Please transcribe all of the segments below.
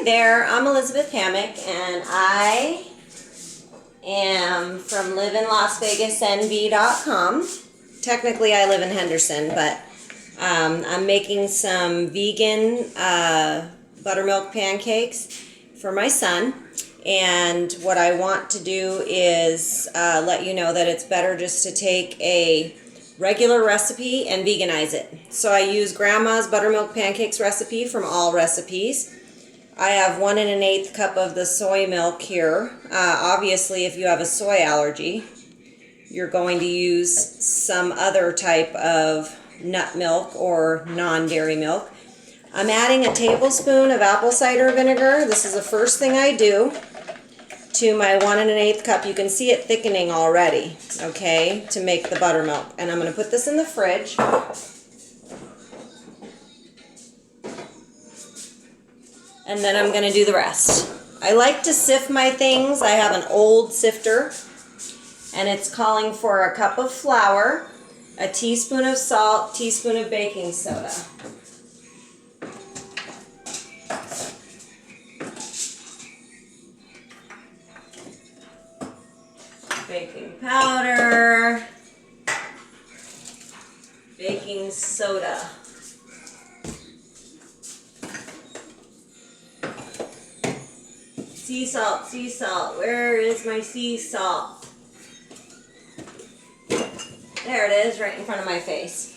there, I'm Elizabeth Hammack, and I am from LaSVegasNV.com. Technically, I live in Henderson, but I'm making some vegan buttermilk pancakes for my son. And what I want to do is let you know that it's better just to take a regular recipe and veganize it. So I use Grandma's buttermilk pancakes recipe from All Recipes. I have 1 1/8 cup of the soy milk here. Obviously, if you have a soy allergy, you're going to use some other type of nut milk or non-dairy milk. I'm adding a tablespoon of apple cider vinegar. This is the first thing I do to my 1 1/8 cup. You can see it thickening already, okay, to make the buttermilk. And I'm going to put this in the fridge. And then I'm going to do the rest. I like to sift my things. I have an old sifter, and it's calling for a cup of flour, a teaspoon of salt, teaspoon of baking soda. Baking powder, baking soda. Sea salt, where is my sea salt? There it is, right in front of my face.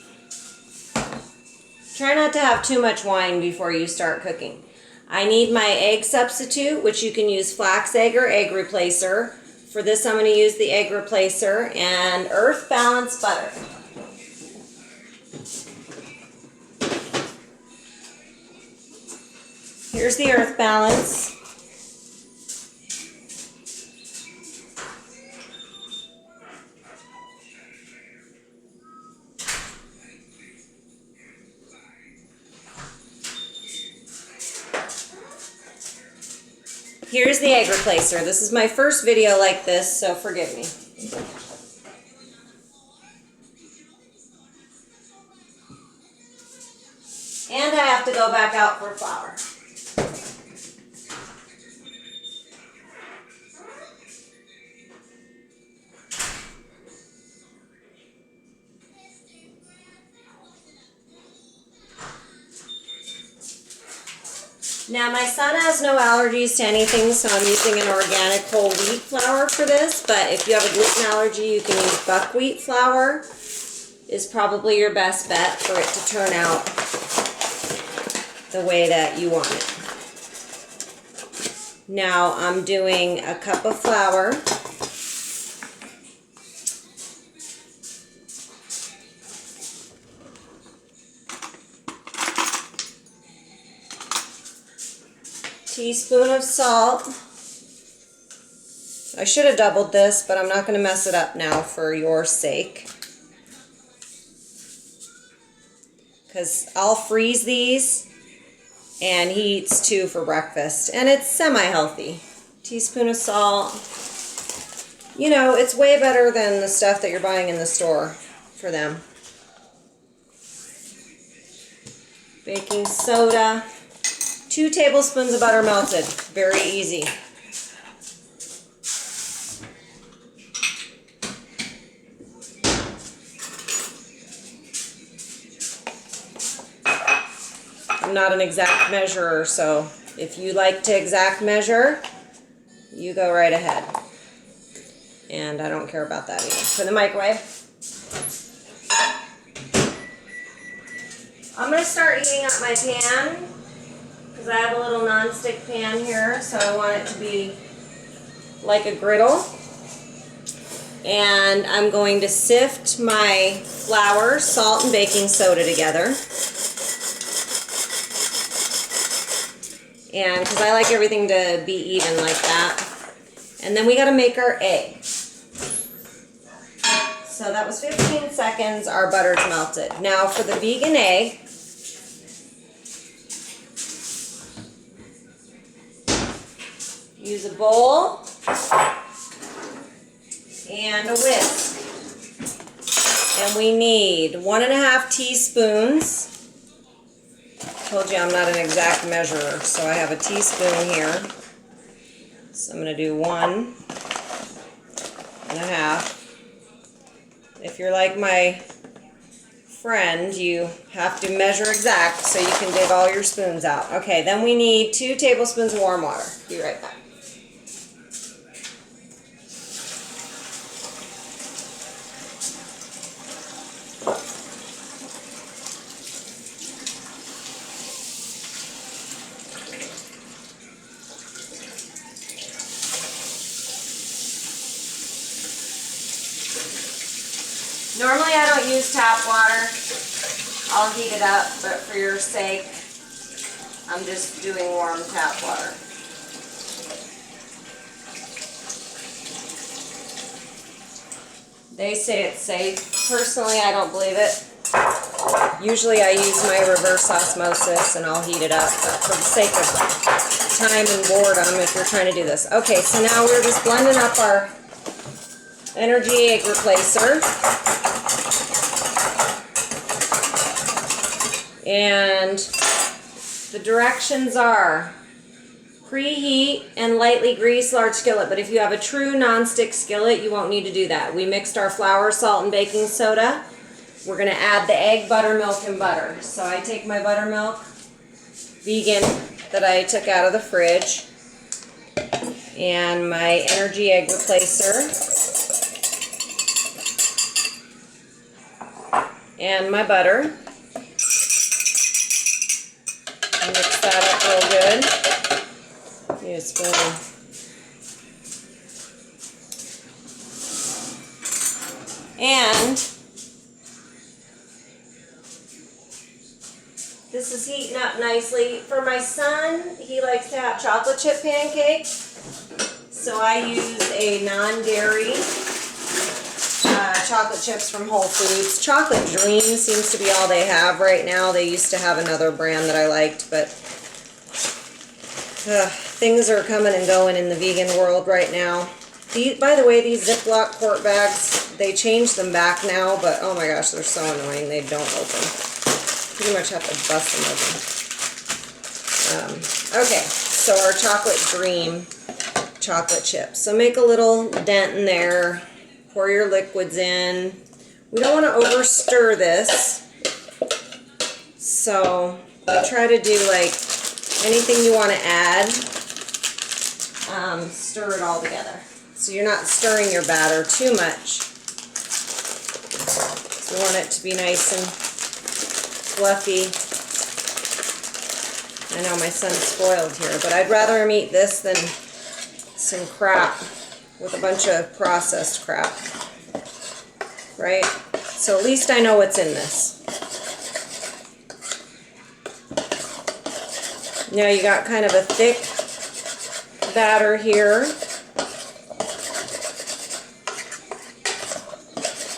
Try not to have too much wine before you start cooking. I need my egg substitute, which you can use flax egg or egg replacer. For this, I'm going to use the egg replacer, and Earth Balance butter. Here's the Earth Balance. Here's the egg replacer. This is my first video like this, so forgive me. And I have to go back out for flour. Now, my son has no allergies to anything, so I'm using an organic whole wheat flour for this, but if you have a gluten allergy, you can use buckwheat flour. Is probably your best bet for it to turn out the way that you want it. Now, I'm doing a cup of flour. Teaspoon of salt. I should have doubled this, but I'm not going to mess it up now for your sake, because I'll freeze these and he eats 2 for breakfast, and it's semi-healthy. Teaspoon of salt. You know, it's way better than the stuff that you're buying in the store for them. Baking soda. 2 tablespoons of butter melted. Very easy. I'm not an exact measurer, so if you like to exact measure, you go right ahead. And I don't care about that either. Put in the microwave. I'm going to start heating up my pan, because I have a little non-stick pan here, so I want it to be like a griddle. And I'm going to sift my flour, salt, and baking soda together. And because I like everything to be even like that. And then we got to make our egg. So that was 15 seconds, our butter's melted. Now for the vegan egg, use a bowl and a whisk. And we need 1 1/2 teaspoons Told you I'm not an exact measurer, so I have a teaspoon here. So I'm going to do 1.5. If you're like my friend, you have to measure exact so you can dig all your spoons out. Okay, then we need 2 tablespoons of warm water. Be right back. Normally I don't use tap water. I'll heat it up, but for your sake, I'm just doing warm tap water. They say it's safe. Personally, I don't believe it. Usually I use my reverse osmosis and I'll heat it up, but for the sake of time and boredom, if you're trying to do this. Okay, so now we're just blending up our energy egg replacer. And the directions are preheat and lightly grease large skillet. But if you have a true nonstick skillet, you won't need to do that. We mixed our flour, salt, and baking soda. We're going to add the egg, buttermilk, and butter. So I take my buttermilk, vegan, that I took out of the fridge, and my energy egg replacer, and my butter. Mix that up real good. Need a spoon. And this is heating up nicely. For my son, he likes to have chocolate chip pancakes. So I use a non-dairy chocolate chips from Whole Foods. Chocolate Dream seems to be all they have right now. They used to have another brand that I liked, but things are coming and going in the vegan world right now. By the way, these Ziploc quart bags, they changed them back now, but oh my gosh, they're so annoying. They don't open. Pretty much have to bust them open. Okay, so our Chocolate Dream chocolate chips. So make a little dent in there. Pour your liquids in. We don't want to over stir this. So I try to do like anything you want to add, stir it all together. So you're not stirring your batter too much. So we want it to be nice and fluffy. I know my son's spoiled here, but I'd rather him eat this than some crap with a bunch of processed crap, right? So at least I know what's in this. Now you got kind of a thick batter here.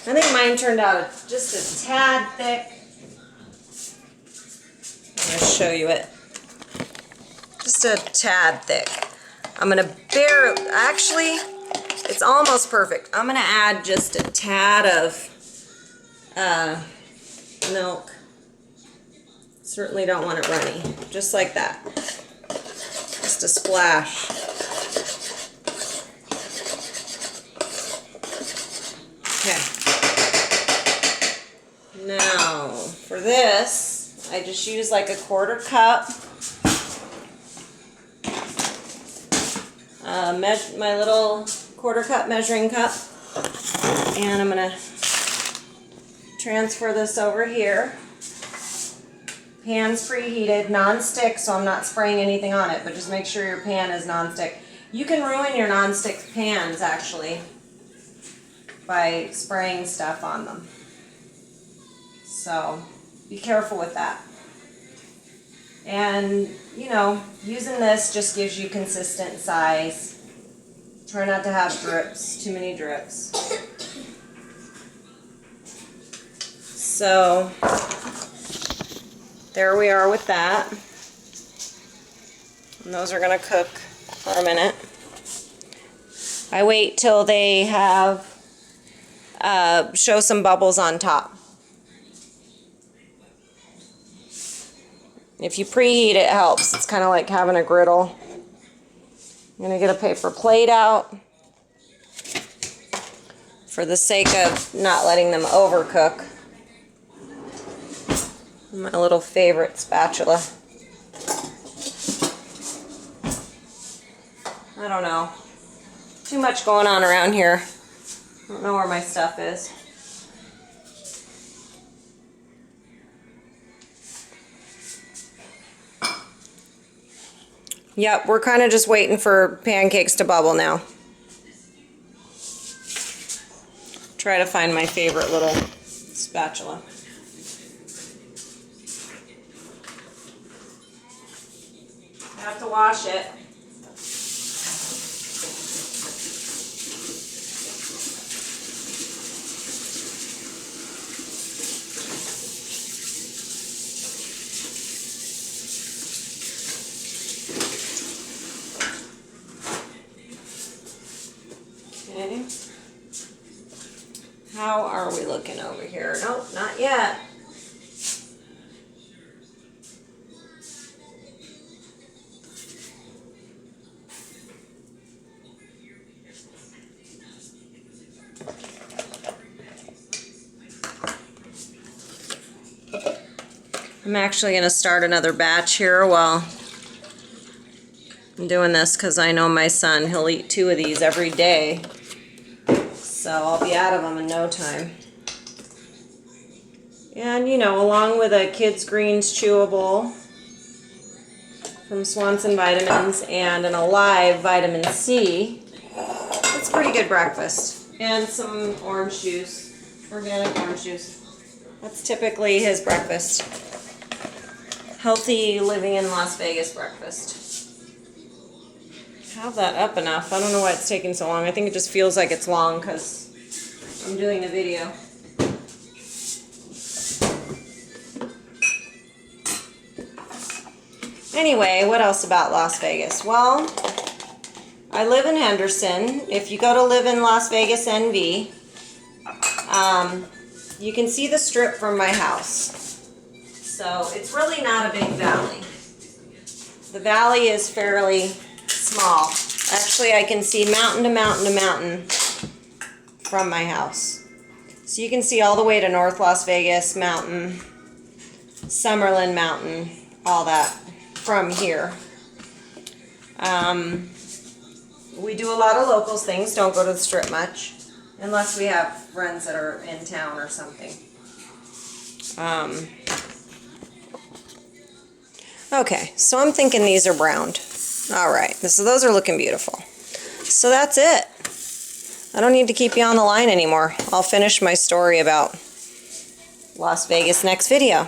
I think mine turned out just a tad thick. I'm going to show you it. Just a tad thick. I'm going to actually, it's almost perfect. I'm going to add just a tad of milk. Certainly don't want it runny. Just like that. Just a splash. Okay. Now, for this, I just use like a 1/4 cup. My little 1/4 cup measuring cup, and I'm gonna transfer this over here. Pan's preheated, non-stick, so I'm not spraying anything on it, but just make sure your pan is non-stick. You can ruin your non-stick pans actually by spraying stuff on them, so be careful with that. And you know, using this just gives you consistent size. Try not to have drips, too many drips. So there we are with that. And those are going to cook for a minute. I wait till they have show some bubbles on top. If you preheat, it helps. It's kind of like having a griddle. I'm going to get a paper plate out for the sake of not letting them overcook. My little favorite spatula. I don't know. Too much going on around here. I don't know where my stuff is. Yep, we're kind of just waiting for pancakes to bubble now. Try to find my favorite little spatula. I have to wash it. Okay. How are we looking over here? Nope, not yet. I'm actually going to start another batch here while I'm doing this because I know my son, he'll eat 2 of these every day. So I'll be out of them in no time. And you know, along with a Kids Greens chewable from Swanson Vitamins and an Alive vitamin C, it's a pretty good breakfast. And some orange juice, organic orange juice. That's typically his breakfast. Healthy living in Las Vegas breakfast. Have that up enough. I don't know why it's taking so long. I think it just feels like it's long because I'm doing a video. Anyway, what else about Las Vegas? Well, I live in Henderson. If you go to live in Las Vegas NV, you can see the strip from my house. So it's really not a big valley. The valley is fairly small. Actually, I can see mountain to mountain to mountain from my house. So you can see all the way to North Las Vegas Mountain, Summerlin Mountain, all that from here. We do a lot of locals things, don't go to the strip much, unless we have friends that are in town or something. Okay, so I'm thinking these are browned. Alright, so those are looking beautiful. So that's it. I don't need to keep you on the line anymore. I'll finish my story about Las Vegas next video.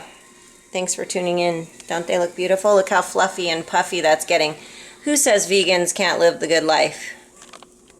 Thanks for tuning in. Don't they look beautiful? Look how fluffy and puffy that's getting. Who says vegans can't live the good life?